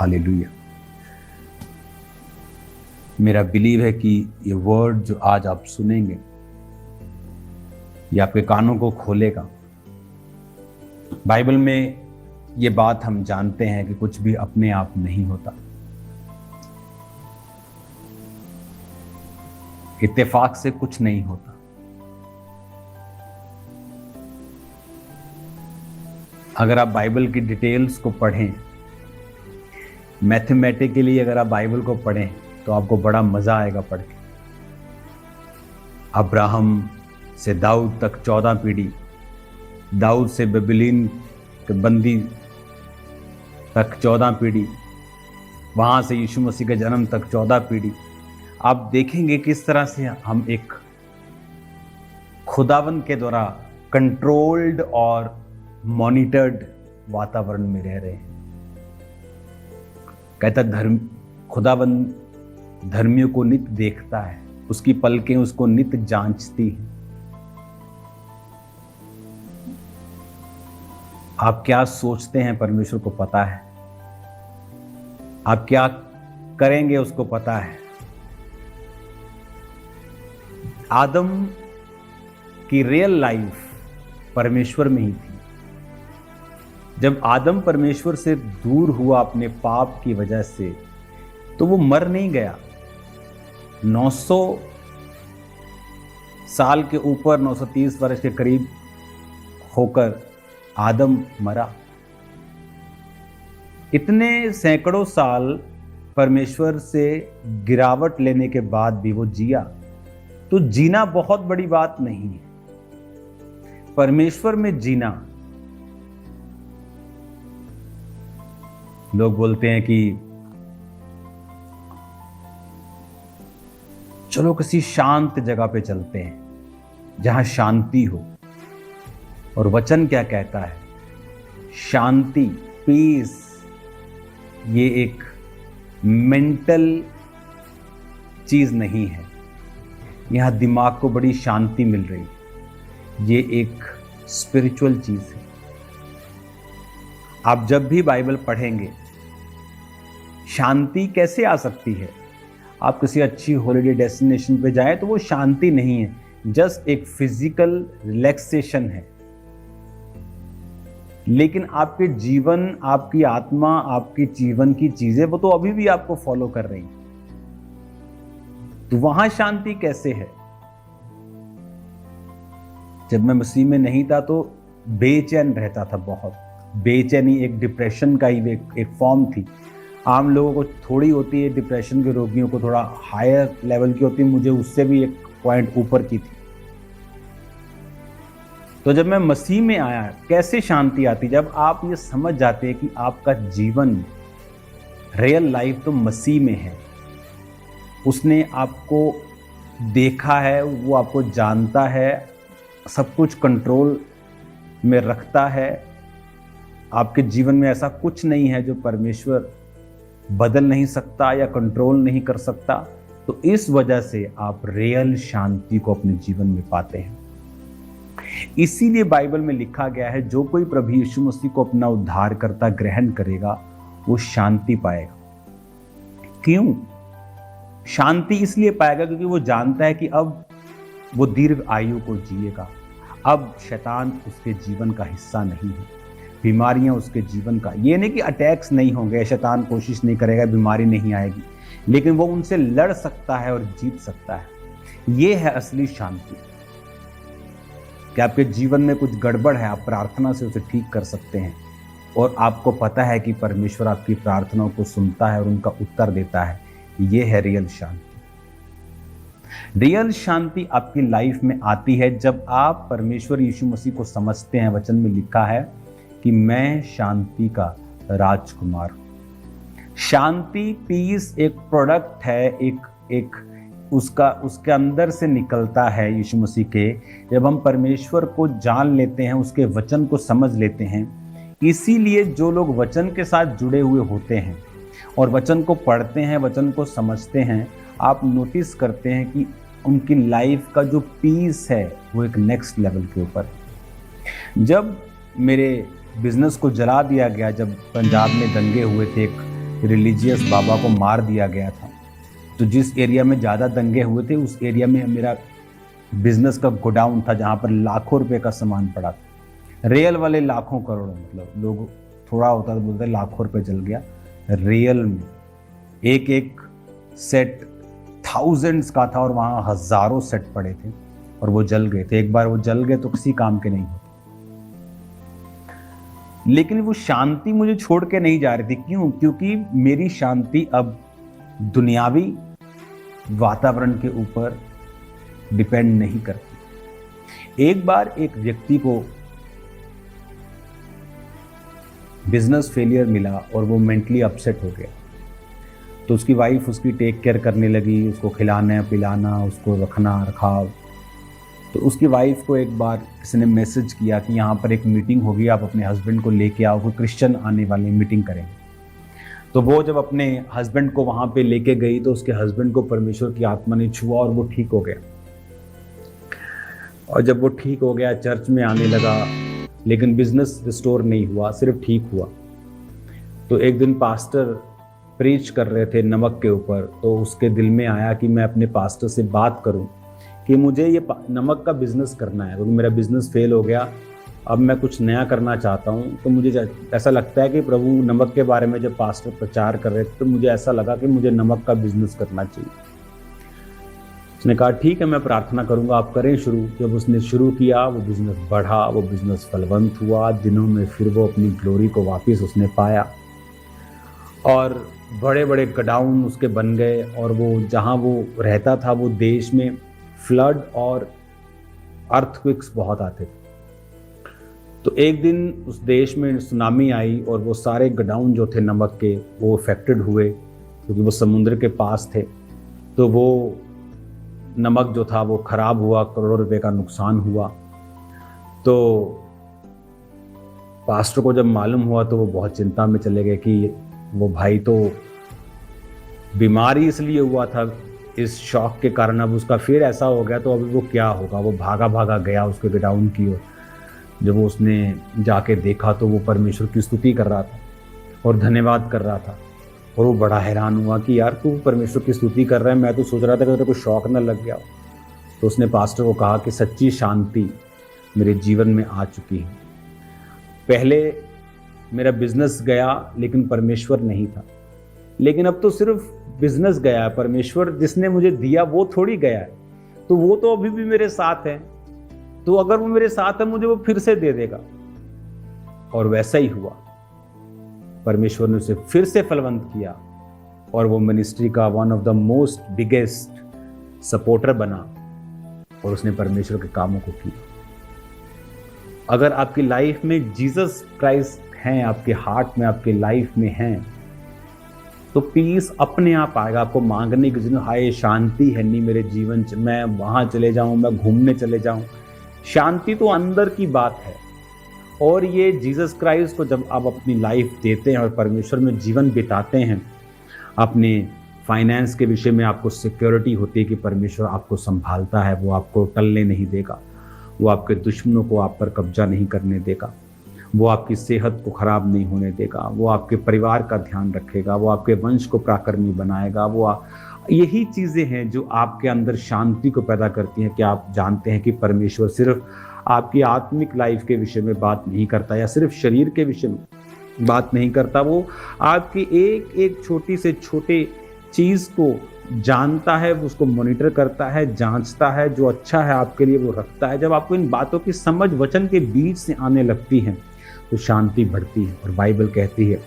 Hallelujah. मेरा believe है कि ये वर्ड जो आज आप सुनेंगे ये आपके कानों को खोलेगा। बाइबल में ये बात हम जानते हैं कि कुछ भी अपने आप नहीं होता, इत्तेफाक से कुछ नहीं होता। अगर आप बाइबल की डिटेल्स को पढ़ें, मैथमेटिकली अगर आप बाइबल को पढ़ें तो आपको बड़ा मजा आएगा पढ़ के। अब्राहम से दाऊद तक 14 पीढ़ी, दाऊद से बेबीलोन के बंदी तक 14 पीढ़ी, वहां से यीशु मसीह के जन्म तक 14 पीढ़ी। आप देखेंगे किस तरह से हम एक खुदावंद के द्वारा कंट्रोल्ड और मॉनिटर्ड वातावरण में रह रहे हैं। कहता खुदावंद धर्मियों को नित्य देखता है, उसकी पलकें उसको नित्य जांचती हैं। आप क्या सोचते हैं परमेश्वर को पता है, आप क्या करेंगे उसको पता है। आदम की रियल लाइफ परमेश्वर में ही थी। जब आदम परमेश्वर से दूर हुआ अपने पाप की वजह से, तो वो मर नहीं गया। 900 साल के ऊपर, 930 वर्ष के करीब होकर आदम मरा। इतने सैकड़ों साल परमेश्वर से गिरावट लेने के बाद भी वो जिया। तो जीना बहुत बड़ी बात नहीं है। परमेश्वर में जीना, लोग बोलते हैं कि चलो किसी शांत जगह पे चलते हैं जहां शांति हो। और वचन क्या कहता है? शांति, पीस, ये एक मेंटल चीज नहीं है। यहां दिमाग को बड़ी शांति मिल रही है। ये एक स्पिरिचुअल चीज है। आप जब भी बाइबल पढ़ेंगे, शांति कैसे आ सकती है? आप किसी अच्छी हॉलिडे डेस्टिनेशन पे जाएं तो वो शांति नहीं है, जस्ट एक फिजिकल रिलैक्सेशन है। लेकिन आपके जीवन, आपकी आत्मा, आपकी जीवन की चीजें वो तो अभी भी आपको फॉलो कर रही हैं। तो वहां शांति कैसे है? जब मैं मसीह में नहीं था तो बेचैन रहता था बहुत। बेचैनी एक डिप्रेशन का ही एक फॉर्म थी। आम लोगों को थोड़ी होती है, डिप्रेशन के रोगियों को थोड़ा हायर लेवल की होती है, मुझे उससे भी एक पॉइंट ऊपर की थी। तो जब मैं मसीह में आया, कैसे शांति आती? जब आप ये समझ जाते हैं कि आपका जीवन, रियल लाइफ तो मसीह में है। उसने आपको देखा है, वो आपको जानता है, सब कुछ कंट्रोल में रखता है। आपके जीवन में ऐसा कुछ नहीं है जो परमेश्वर बदल नहीं सकता या कंट्रोल नहीं कर सकता। तो इस वजह से आप रियल शांति को अपने जीवन में पाते हैं। इसीलिए बाइबल में लिखा गया है, जो कोई प्रभु यीशु मसीह को अपना उद्धारकर्ता ग्रहण करेगा वो शांति पाएगा। क्यों शांति? इसलिए पाएगा क्योंकि वो जानता है कि अब वो दीर्घ आयु को जिएगा। अब शैतान उसके जीवन का हिस्सा नहीं है, बीमारियां उसके जीवन का। ये नहीं कि अटैक्स नहीं होंगे, शैतान कोशिश नहीं करेगा, बीमारी नहीं आएगी, लेकिन वो उनसे लड़ सकता है और जीत सकता है। ये है असली शांति। कि आपके जीवन में कुछ गड़बड़ है, आप प्रार्थना से उसे ठीक कर सकते हैं और आपको पता है कि परमेश्वर आपकी प्रार्थनाओं को सुनता है और उनका उत्तर देता है। ये है रियल शांति। रियल शांति आपकी लाइफ में आती है जब आप परमेश्वर यीशु मसीह को समझते हैं। वचन में लिखा है कि मैं शांति का राजकुमार हूं। शांति, पीस एक प्रोडक्ट है, एक उसके अंदर से निकलता है यीशु मसीह के। जब हम परमेश्वर को जान लेते हैं, उसके वचन को समझ लेते हैं। इसीलिए जो लोग वचन के साथ जुड़े हुए होते हैं और वचन को पढ़ते हैं, वचन को समझते हैं, आप नोटिस करते हैं कि उनकी लाइफ का जो पीस है वो एक नेक्स्ट लेवल के ऊपर है। जब मेरे बिजनेस को जला दिया गया, जब पंजाब में दंगे हुए थे, एक रिलीजियस बाबा को मार दिया गया था। तो जिस एरिया में ज़्यादा दंगे हुए थे उस एरिया में मेरा बिजनेस का गोडाउन था जहाँ पर लाखों रुपए का सामान पड़ा था। रियल वाले लाखों करोड़ों, मतलब लोग थोड़ा होता तो बोलते लाखों रुपए जल गया। रियल में एक एक सेट थाउजेंड्स का था और वहाँ हजारों सेट पड़े थे और वो जल गए थे। एक बार वो जल गए तो किसी काम के नहीं होते। लेकिन वो शांति मुझे छोड़ के नहीं जा रही थी। क्यों? क्योंकि मेरी शांति अब दुनियावी वातावरण के ऊपर डिपेंड नहीं करती। एक बार एक व्यक्ति को बिजनेस फेलियर मिला और वो मेंटली अपसेट हो गया। तो उसकी वाइफ उसकी टेक केयर करने लगी, उसको खिलाना पिलाना, उसको रखना रखाव। तो उसकी वाइफ को एक बार किसी ने मैसेज किया कि यहाँ पर एक मीटिंग होगी, आप अपने हस्बैंड को लेके आओ, कोई क्रिश्चियन आने वाले मीटिंग करेंगे। तो वो जब अपने हस्बैंड को वहाँ पे लेके गई तो उसके हस्बैंड को परमेश्वर की आत्मा ने छुआ और वो ठीक हो गया। और जब वो ठीक हो गया चर्च में आने लगा, लेकिन बिजनेस रिस्टोर नहीं हुआ, सिर्फ ठीक हुआ। तो एक दिन पास्टर प्रीच कर रहे थे नमक के ऊपर, तो उसके दिल में आया कि मैं अपने पास्टर से बात करूं कि मुझे ये नमक का बिजनेस करना है, क्योंकि मेरा बिजनेस फेल हो गया, अब मैं कुछ नया करना चाहता हूं। तो मुझे ऐसा लगता है कि प्रभु नमक के बारे में जब पास्टर प्रचार कर रहे थे तो मुझे ऐसा लगा कि मुझे नमक का बिजनेस करना चाहिए। उसने कहा ठीक है, मैं प्रार्थना करूंगा, आप करें शुरू। जब उसने शुरू किया वो बिजनेस बढ़ा, वो बिजनेस फलवंत हुआ। दिनों में फिर वो अपनी ग्लोरी को वापस उसने पाया और बड़े बड़े गोडाउन उसके बन गए। और वो जहाँ वो रहता था वो देश में फ्लड और अर्थक्वेक्स बहुत आते थे। तो एक दिन उस देश में सुनामी आई और वो सारे गोडाउन जो थे नमक के वो अफेक्टेड हुए, क्योंकि वो समुद्र के पास थे। तो वो नमक जो था वो खराब हुआ, करोड़ों रुपए का नुकसान हुआ। तो पास्टर को जब मालूम हुआ तो वो बहुत चिंता में चले गए कि वो भाई तो बीमारी इसलिए हुआ था, इस शॉक के कारण अब उसका फिर ऐसा हो गया, तो अभी वो क्या होगा। वो भागा भागा गया उसके गोडाउन की ओर। जब वो उसने जाके देखा तो वो परमेश्वर की स्तुति कर रहा था और धन्यवाद कर रहा था। और वो बड़ा हैरान हुआ कि यार तू परमेश्वर की स्तुति कर रहा है, मैं तो सोच रहा था कि तेरे को शौक न लग गया। तो उसने पास्टर को कहा कि सच्ची शांति मेरे जीवन में आ चुकी है। पहले मेरा बिजनेस गया लेकिन परमेश्वर नहीं था, लेकिन अब तो सिर्फ बिजनेस गया है, परमेश्वर जिसने मुझे दिया वो थोड़ी गया है। तो वो तो अभी भी मेरे साथ है, तो अगर वो मेरे साथ है मुझे वो फिर से दे देगा। और वैसा ही हुआ, परमेश्वर ने उसे फिर से फलवंत किया और वो मिनिस्ट्री का one of the most biggest supporter बना और उसने परमेश्वर के कामों को किया। अगर आपकी लाइफ में जीसस क्राइस्ट हैं, आपके हार्ट में, आपके लाइफ में हैं, तो पीस अपने आप आएगा। आपको मांगने की जरूरत, हाय शांति है नहीं मेरे जीवन च, मैं वहां चले जाऊं, मैं घूमने चले जाऊं। शांति तो अंदर की बात है। और ये जीसस क्राइस्ट को जब आप अपनी लाइफ देते हैं और परमेश्वर में जीवन बिताते हैं, अपने फाइनेंस के विषय में आपको सिक्योरिटी होती है कि परमेश्वर आपको संभालता है, वो आपको टलने नहीं देगा, वो आपके दुश्मनों को आप पर कब्जा नहीं करने देगा, वो आपकी सेहत को खराब नहीं होने देगा, वो आपके परिवार का ध्यान रखेगा, वो आपके वंश को प्राकर्मी बनाएगा। यही चीज़ें हैं जो आपके अंदर शांति को पैदा करती हैं कि आप जानते हैं कि परमेश्वर सिर्फ आपकी आत्मिक लाइफ के विषय में बात नहीं करता या सिर्फ शरीर के विषय में बात नहीं करता, वो आपकी एक एक छोटी से छोटे चीज़ को जानता है, उसको मॉनिटर करता है, जांचता है, जो अच्छा है आपके लिए वो रखता है। जब आपको इन बातों की समझ वचन के बीच से आने लगती है तो शांति बढ़ती है। और बाइबल कहती है,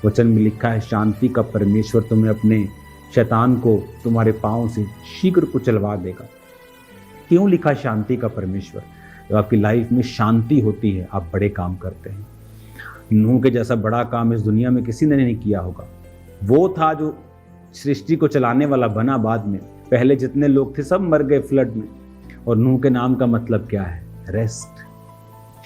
वचन में लिखा है, शांति का परमेश्वर तुम्हें अपने शैतान को तुम्हारे पांव से शीघ्र कुचलवा देगा। क्यों लिखा शांति का परमेश्वर? जब आपकी लाइफ में शांति होती है आप बड़े काम करते हैं। नूह के जैसा बड़ा काम इस दुनिया में किसी ने नहीं किया होगा। वो था जो सृष्टि को चलाने वाला बना बाद में। पहले जितने लोग थे सब मर गए फ्लड में। और नूह के नाम का मतलब क्या है? रेस्ट,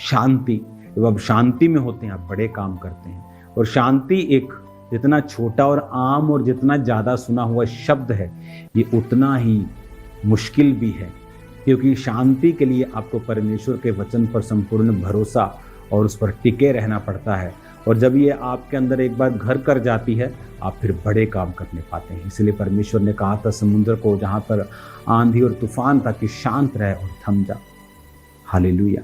शांति। जब आप शांति में होते हैं आप बड़े काम करते हैं। और शांति एक जितना छोटा और आम और जितना ज़्यादा सुना हुआ शब्द है, ये उतना ही मुश्किल भी है, क्योंकि शांति के लिए आपको परमेश्वर के वचन पर संपूर्ण भरोसा और उस पर टिके रहना पड़ता है। और जब ये आपके अंदर एक बार घर कर जाती है आप फिर बड़े काम करने पाते हैं। इसलिए परमेश्वर ने कहा था समुद्र को, जहाँ पर आंधी और तूफान था, कि शांत रहे और थम जा। हालेलुया।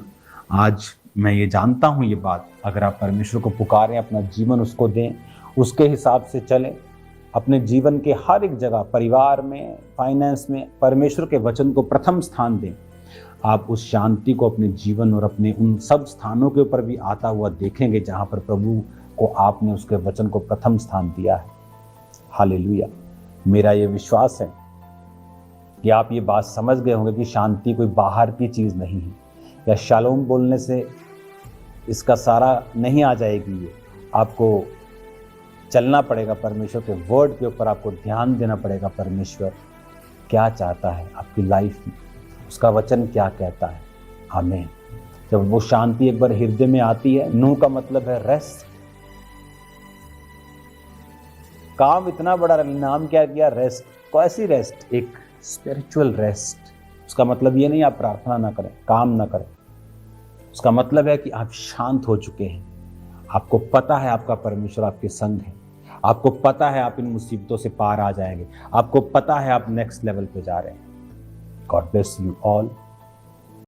आज मैं ये जानता हूँ ये बात, अगर आप परमेश्वर को पुकारें, अपना जीवन उसको दें, उसके हिसाब से चलें, अपने जीवन के हर एक जगह, परिवार में, फाइनेंस में परमेश्वर के वचन को प्रथम स्थान दें, आप उस शांति को अपने जीवन और अपने उन सब स्थानों के ऊपर भी आता हुआ देखेंगे जहाँ पर प्रभु को आपने उसके वचन को प्रथम स्थान दिया है। हालेलुया। मेरा ये विश्वास है कि आप ये बात समझ गए होंगे कि शांति कोई बाहर की चीज़ नहीं है, या शालोम बोलने से इसका सारा नहीं आ जाएगी। ये आपको चलना पड़ेगा परमेश्वर के वर्ड के ऊपर, आपको ध्यान देना पड़ेगा परमेश्वर क्या चाहता है आपकी लाइफ में, उसका वचन क्या कहता है। आमीन। जब वो शांति एक बार हृदय में आती है, नूह का मतलब है रेस्ट। काम इतना बड़ा नाम क्या किया, रेस्ट। कैसी रेस्ट? एक स्पिरिचुअल रेस्ट। उसका मतलब ये नहीं आप प्रार्थना ना करें, काम ना करें। उसका मतलब है कि आप शांत हो चुके हैं, आपको पता है आपका परमेश्वर आपके संग है, आपको पता है आप इन मुसीबतों से पार आ जाएंगे, आपको पता है आप नेक्स्ट लेवल पे जा रहे हैं। God bless you all.